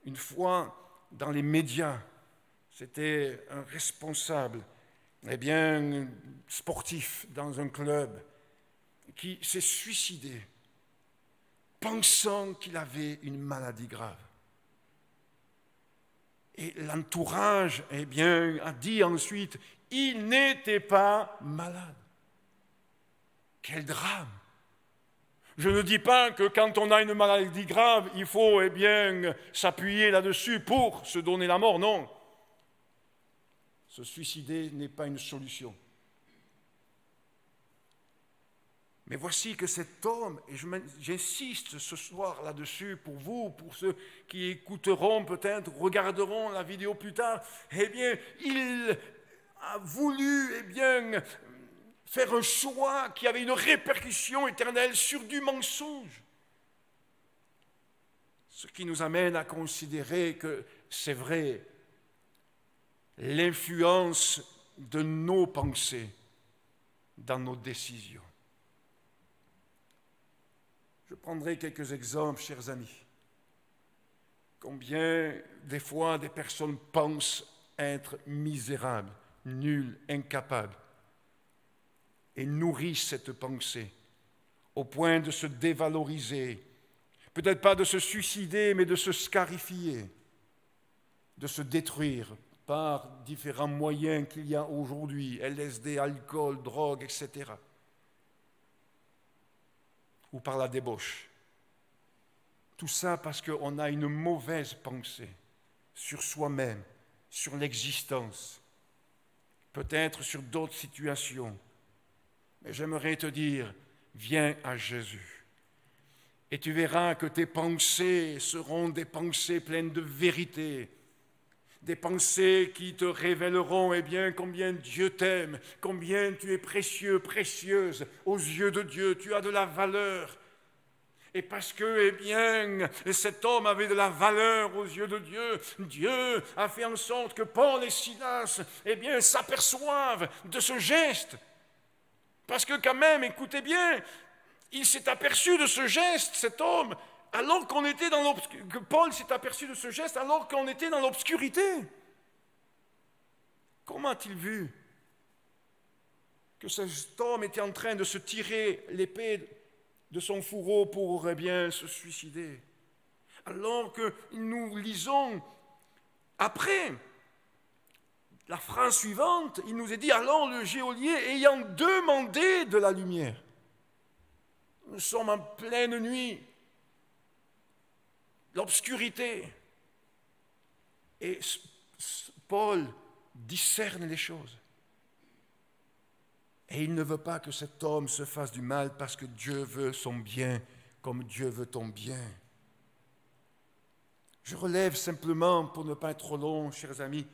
une fois dans les médias. C'était un responsable, sportif dans un club qui s'est suicidé pensant qu'il avait une maladie grave. Et l'entourage, a dit ensuite, il n'était pas malade. Quel drame! Je ne dis pas que quand on a une maladie grave, il faut s'appuyer là-dessus pour se donner la mort, non. Se suicider n'est pas une solution. Mais voici que cet homme, et j'insiste ce soir là-dessus pour vous, pour ceux qui écouteront peut-être, regarderont la vidéo plus tard, il a voulu faire un choix qui avait une répercussion éternelle sur du mensonge. Ce qui nous amène à considérer que c'est vrai, l'influence de nos pensées dans nos décisions. Je prendrai quelques exemples, chers amis. Combien des fois des personnes pensent être misérables, nuls, incapables, et nourrissent cette pensée au point de se dévaloriser, peut-être pas de se suicider, mais de se scarifier, de se détruire par différents moyens qu'il y a aujourd'hui, LSD, alcool, drogue, etc. Ou par la débauche. Tout ça parce qu'on a une mauvaise pensée sur soi-même, sur l'existence, peut-être sur d'autres situations. Mais j'aimerais te dire, viens à Jésus. Et tu verras que tes pensées seront des pensées pleines de vérité, des pensées qui te révéleront combien Dieu t'aime, combien tu es précieux, précieuse aux yeux de Dieu, tu as de la valeur. Et parce que, cet homme avait de la valeur aux yeux de Dieu, Dieu a fait en sorte que Paul et Silas, s'aperçoivent de ce geste. Parce que quand même, écoutez bien, il s'est aperçu de ce geste, cet homme, alors qu'on était dans l'obscurité. Paul s'est aperçu de ce geste alors qu'on était dans l'obscurité. Comment a-t-il vu que cet homme était en train de se tirer l'épée de son fourreau pour se suicider? Alors que nous lisons après la phrase suivante, il nous est dit, alors le geôlier ayant demandé de la lumière. Nous sommes en pleine nuit, l'obscurité. Et Paul discerne les choses. Et il ne veut pas que cet homme se fasse du mal parce que Dieu veut son bien comme Dieu veut ton bien. Je relève simplement, pour ne pas être trop long, chers amis,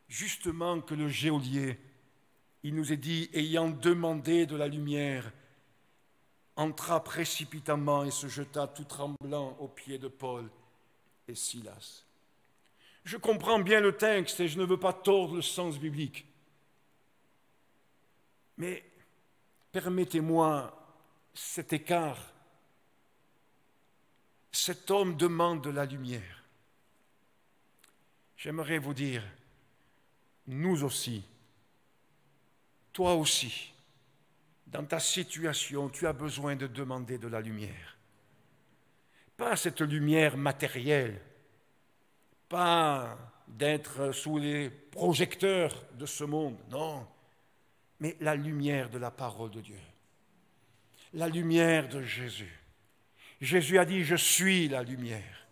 justement que le geôlier, il nous est dit, ayant demandé de la lumière, entra précipitamment et se jeta tout tremblant aux pieds de Paul et Silas. Je comprends bien le texte et je ne veux pas tordre le sens biblique. Mais permettez-moi cet écart. Cet homme demande de la lumière. J'aimerais vous dire, nous aussi, toi aussi, dans ta situation, tu as besoin de demander de la lumière. Pas cette lumière matérielle, pas d'être sous les projecteurs de ce monde, non, mais la lumière de la parole de Dieu, la lumière de Jésus. Jésus a dit, je suis la lumière.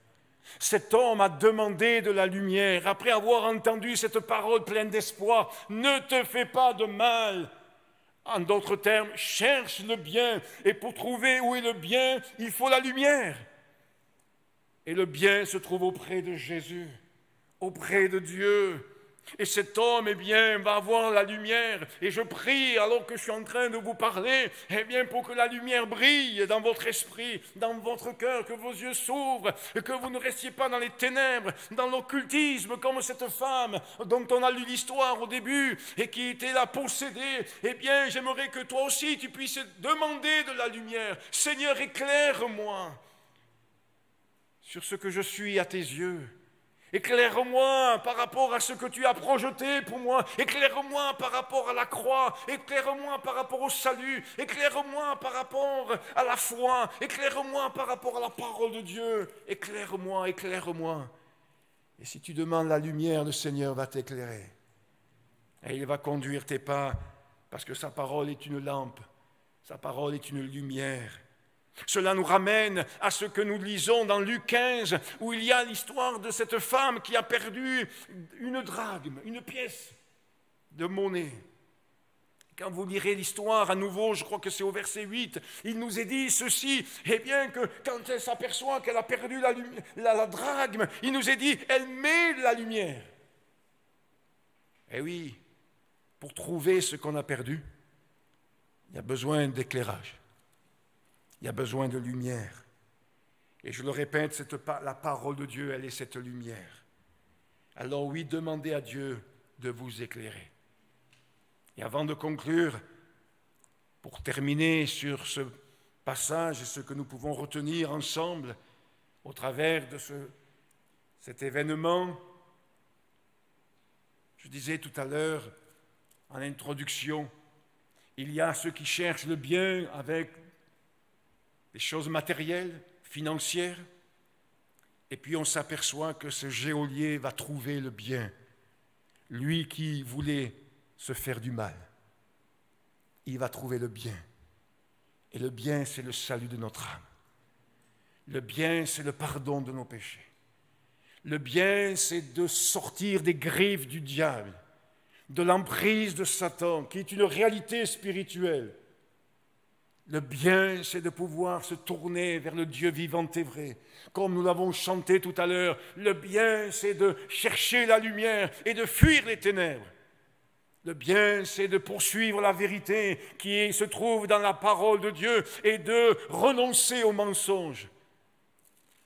Cet homme a demandé de la lumière après avoir entendu cette parole pleine d'espoir. Ne te fais pas de mal. En d'autres termes, cherche le bien. Et pour trouver où est le bien, il faut la lumière. Et le bien se trouve auprès de Jésus, auprès de Dieu. Et cet homme, va avoir la lumière. Et je prie, alors que je suis en train de vous parler, pour que la lumière brille dans votre esprit, dans votre cœur, que vos yeux s'ouvrent, que vous ne restiez pas dans les ténèbres, dans l'occultisme, comme cette femme dont on a lu l'histoire au début, et qui était là possédée. J'aimerais que toi aussi, tu puisses demander de la lumière. Seigneur, éclaire-moi sur ce que je suis à tes yeux. Éclaire-moi par rapport à ce que tu as projeté pour moi. Éclaire-moi par rapport à la croix. Éclaire-moi par rapport au salut. Éclaire-moi par rapport à la foi. Éclaire-moi par rapport à la parole de Dieu. Éclaire-moi, éclaire-moi. Et si tu demandes la lumière, le Seigneur va t'éclairer. Et il va conduire tes pas parce que sa parole est une lampe. Sa parole est une lumière. Cela nous ramène à ce que nous lisons dans Luc 15, où il y a l'histoire de cette femme qui a perdu une drachme, une pièce de monnaie. Quand vous lirez l'histoire à nouveau, je crois que c'est au verset 8, il nous est dit ceci, que quand elle s'aperçoit qu'elle a perdu la drachme, il nous est dit, elle met la lumière. Eh oui, pour trouver ce qu'on a perdu, il y a besoin d'éclairage. Il y a besoin de lumière. Et je le répète, la parole de Dieu, elle est cette lumière. alors oui, demandez à Dieu de vous éclairer. Et avant de conclure, pour terminer sur ce passage et ce que nous pouvons retenir ensemble au travers de cet événement, je disais tout à l'heure en introduction, il y a ceux qui cherchent le bien avec des choses matérielles, financières, et puis on s'aperçoit que ce geôlier va trouver le bien, lui qui voulait se faire du mal. Il va trouver le bien. Et le bien, c'est le salut de notre âme. Le bien, c'est le pardon de nos péchés. Le bien, c'est de sortir des griffes du diable, de l'emprise de Satan, qui est une réalité spirituelle. Le bien, c'est de pouvoir se tourner vers le Dieu vivant et vrai. Comme nous l'avons chanté tout à l'heure, le bien, c'est de chercher la lumière et de fuir les ténèbres. Le bien, c'est de poursuivre la vérité qui se trouve dans la parole de Dieu et de renoncer au mensonge.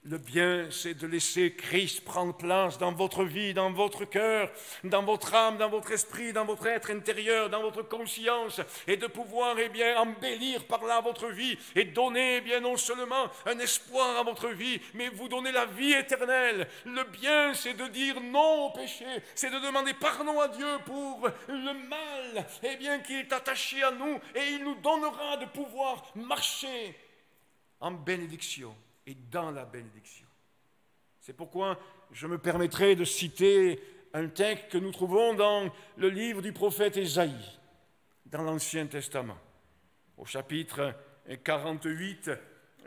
Le bien, c'est de laisser Christ prendre place dans votre vie, dans votre cœur, dans votre âme, dans votre esprit, dans votre être intérieur, dans votre conscience, et de pouvoir embellir par là votre vie et donner non seulement un espoir à votre vie, mais vous donner la vie éternelle. Le bien, c'est de dire non au péché, c'est de demander pardon à Dieu pour le mal qui est attaché à nous, et il nous donnera de pouvoir marcher en bénédiction. Et dans la bénédiction. C'est pourquoi je me permettrai de citer un texte que nous trouvons dans le livre du prophète Ésaïe, dans l'Ancien Testament. Au chapitre 48,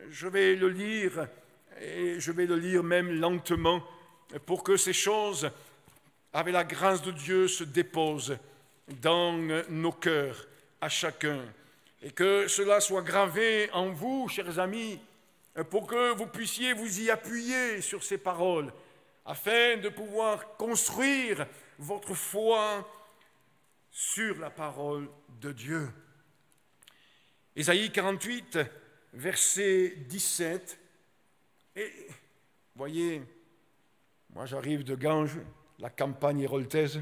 je vais le lire, et je vais le lire même lentement, pour que ces choses, avec la grâce de Dieu, se déposent dans nos cœurs à chacun, et que cela soit gravé en vous, chers amis, pour que vous puissiez vous y appuyer sur ces paroles, afin de pouvoir construire votre foi sur la parole de Dieu. Ésaïe 48, verset 17. Et voyez, moi j'arrive de Ganges, la campagne héroltaise,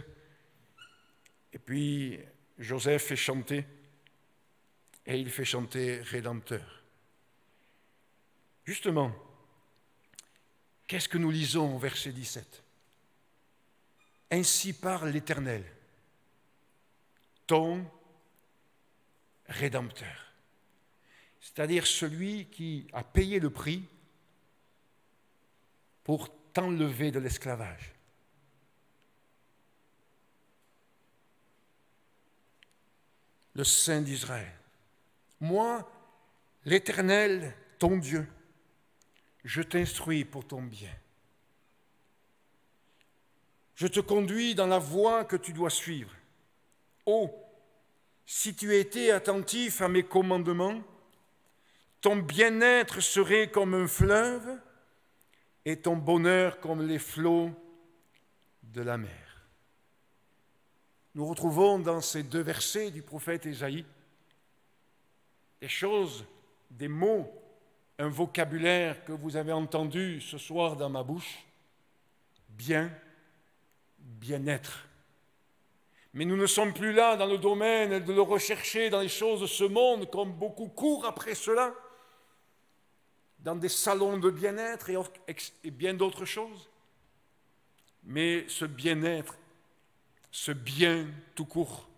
et puis Joseph fait chanter, et il fait chanter Rédempteur. Justement, qu'est-ce que nous lisons au verset 17 ? Ainsi parle l'Éternel, ton Rédempteur, c'est-à-dire celui qui a payé le prix pour t'enlever de l'esclavage. Le Saint d'Israël. Moi, l'Éternel, ton Dieu, je t'instruis pour ton bien. Je te conduis dans la voie que tu dois suivre. Oh, si tu étais attentif à mes commandements, ton bien-être serait comme un fleuve et ton bonheur comme les flots de la mer. Nous retrouvons dans ces deux versets du prophète Ésaïe des choses, des mots, un vocabulaire que vous avez entendu ce soir dans ma bouche, bien-être. Mais nous ne sommes plus là dans le domaine de le rechercher dans les choses de ce monde, comme beaucoup courent après cela, dans des salons de bien-être et bien d'autres choses. Mais ce bien-être, ce bien tout court,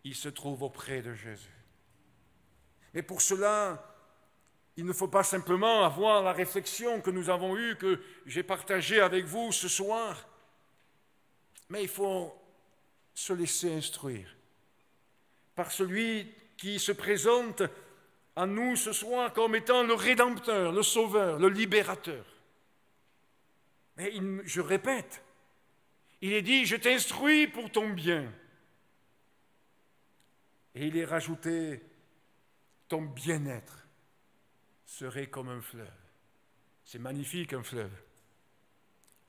il se trouve auprès de Jésus. Et pour cela, il ne faut pas simplement avoir la réflexion que nous avons eue, que j'ai partagée avec vous ce soir, mais il faut se laisser instruire par celui qui se présente à nous ce soir comme étant le Rédempteur, le Sauveur, le Libérateur. Mais je répète, il est dit « je t'instruis pour ton bien ». Et il est rajouté « ton bien-être serait comme un fleuve ». C'est magnifique un fleuve.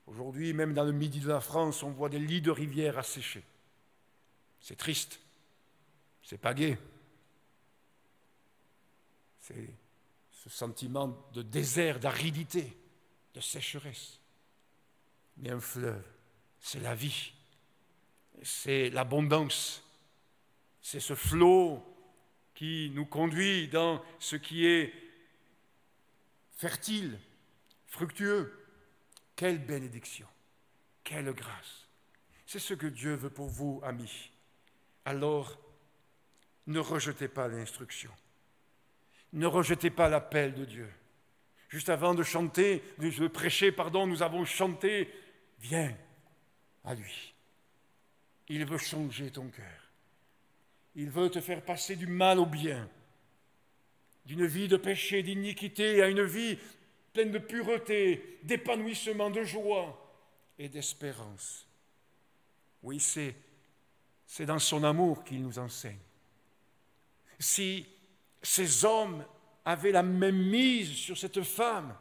Aujourd'hui, même dans le midi de la France, on voit des lits de rivières asséchés. C'est triste, c'est pas gai. C'est ce sentiment de désert, d'aridité, de sécheresse. Mais un fleuve, c'est la vie, c'est l'abondance, c'est ce flot qui nous conduit dans ce qui est fertile, fructueux. Quelle bénédiction, quelle grâce. C'est ce que Dieu veut pour vous, amis. Alors, ne rejetez pas l'instruction. Ne rejetez pas l'appel de Dieu. Juste avant de prêcher, nous avons chanté « Viens à lui ». Il veut changer ton cœur. Il veut te faire passer du mal au bien, d'une vie de péché, d'iniquité, à une vie pleine de pureté, d'épanouissement, de joie et d'espérance. Oui, c'est dans son amour qu'il nous enseigne. Si ces hommes avaient la même mise sur cette femme,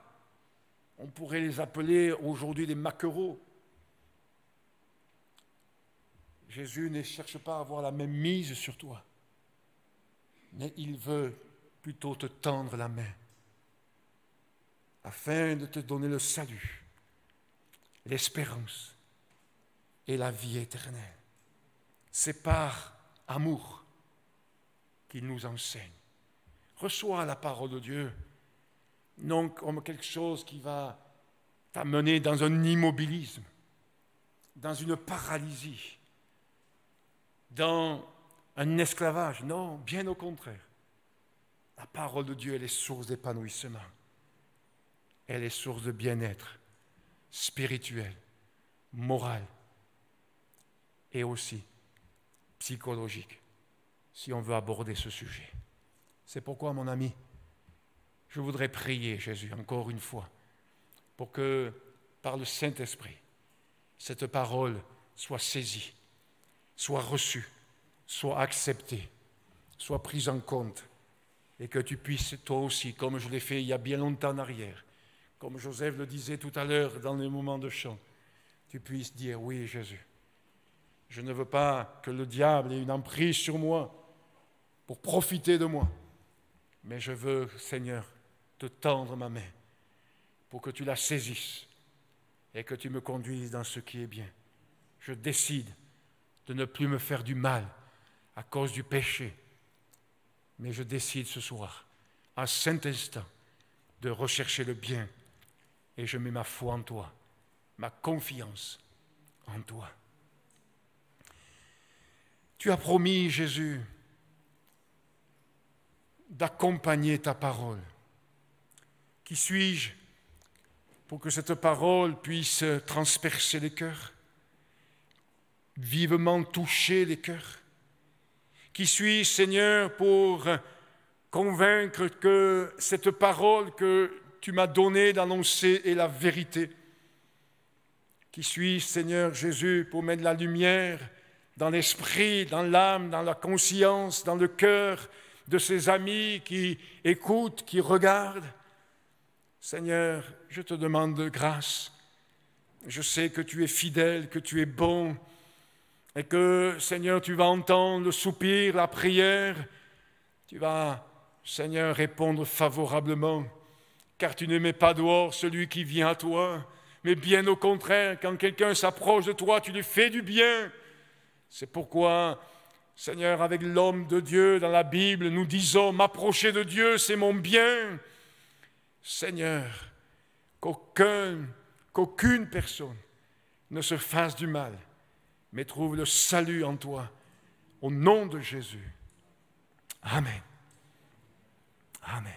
on pourrait les appeler aujourd'hui des maquereaux. Jésus ne cherche pas à avoir la même mise sur toi, mais il veut plutôt te tendre la main afin de te donner le salut, l'espérance et la vie éternelle. C'est par amour qu'il nous enseigne. Reçois la parole de Dieu, non comme quelque chose qui va t'amener dans un immobilisme, dans une paralysie, dans un esclavage. Non, bien au contraire. La parole de Dieu, elle est source d'épanouissement. Elle est source de bien-être spirituel, moral et aussi psychologique, si on veut aborder ce sujet. C'est pourquoi, mon ami, je voudrais prier Jésus encore une fois pour que, par le Saint-Esprit, cette parole soit saisie, soit reçue, soit acceptée, soit prise en compte, et que tu puisses, toi aussi, comme je l'ai fait il y a bien longtemps en arrière, comme Joseph le disait tout à l'heure dans les moments de chant, tu puisses dire, oui Jésus, je ne veux pas que le diable ait une emprise sur moi pour profiter de moi, mais je veux, Seigneur, te tendre ma main pour que tu la saisisses et que tu me conduises dans ce qui est bien. Je décide de ne plus me faire du mal à cause du péché, mais je décide ce soir, à cet instant, de rechercher le bien et je mets ma foi en toi, ma confiance en toi. Tu as promis, Jésus, d'accompagner ta parole. Qui suis-je pour que cette parole puisse transpercer les cœurs, vivement toucher les cœurs? Qui suis-je, Seigneur, pour convaincre que cette parole que tu m'as donnée d'annoncer est la vérité? Qui suis-je, Seigneur Jésus, pour mettre la lumière dans l'esprit, dans l'âme, dans la conscience, dans le cœur de ces amis qui écoutent, qui regardent? Seigneur, je te demande de grâce. Je sais que tu es fidèle, que tu es bon, et que, Seigneur, tu vas entendre le soupir, la prière. Tu vas, Seigneur, répondre favorablement, car tu ne mets pas dehors celui qui vient à toi, mais bien au contraire, quand quelqu'un s'approche de toi, tu lui fais du bien. C'est pourquoi, Seigneur, avec l'homme de Dieu dans la Bible, nous disons, m'approcher de Dieu, c'est mon bien. Seigneur, qu'aucune personne ne se fasse du mal, mais trouve le salut en toi, au nom de Jésus. Amen. Amen.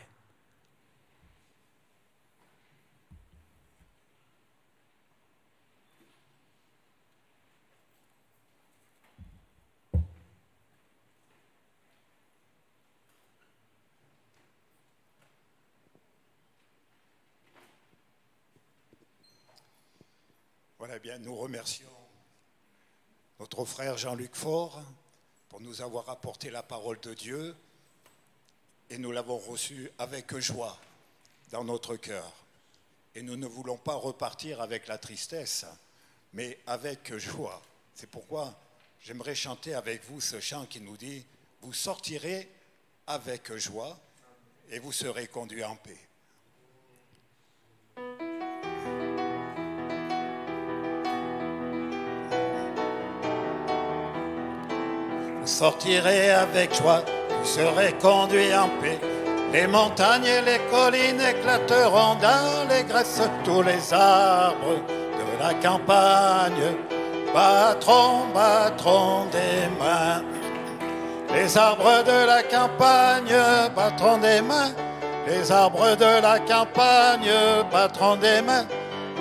Voilà bien, nous remercions notre frère Jean-Luc Faure pour nous avoir apporté la parole de Dieu et nous l'avons reçue avec joie dans notre cœur. Et nous ne voulons pas repartir avec la tristesse, mais avec joie. C'est pourquoi j'aimerais chanter avec vous ce chant qui nous dit « Vous sortirez avec joie et vous serez conduits en paix ». sortirez avec joie, vous serez conduits en paix. Les montagnes et les collines éclateront dans les graisses, tous les arbres de la campagne battront des mains. Les arbres de la campagne battront des mains. Les arbres de la campagne battront des mains.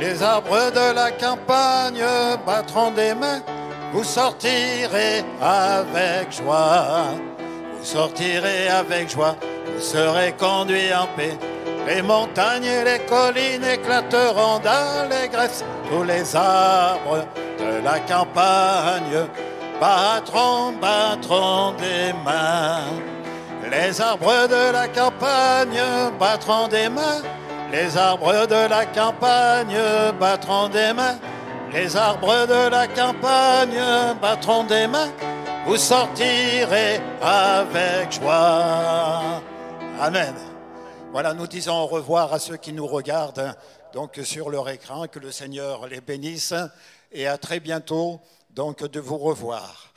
Les arbres de la campagne battront des mains. Vous sortirez avec joie. Vous sortirez avec joie. Vous serez conduits en paix. Les montagnes et les collines éclateront dans les graisses. Tous les arbres de la campagne battront des mains. Les arbres de la campagne battront des mains. Les arbres de la campagne battront des mains. Les arbres de la campagne battront des mains. Vous sortirez avec joie. Amen. Voilà, nous disons au revoir à ceux qui nous regardent donc sur leur écran. Que le Seigneur les bénisse et à très bientôt donc de vous revoir.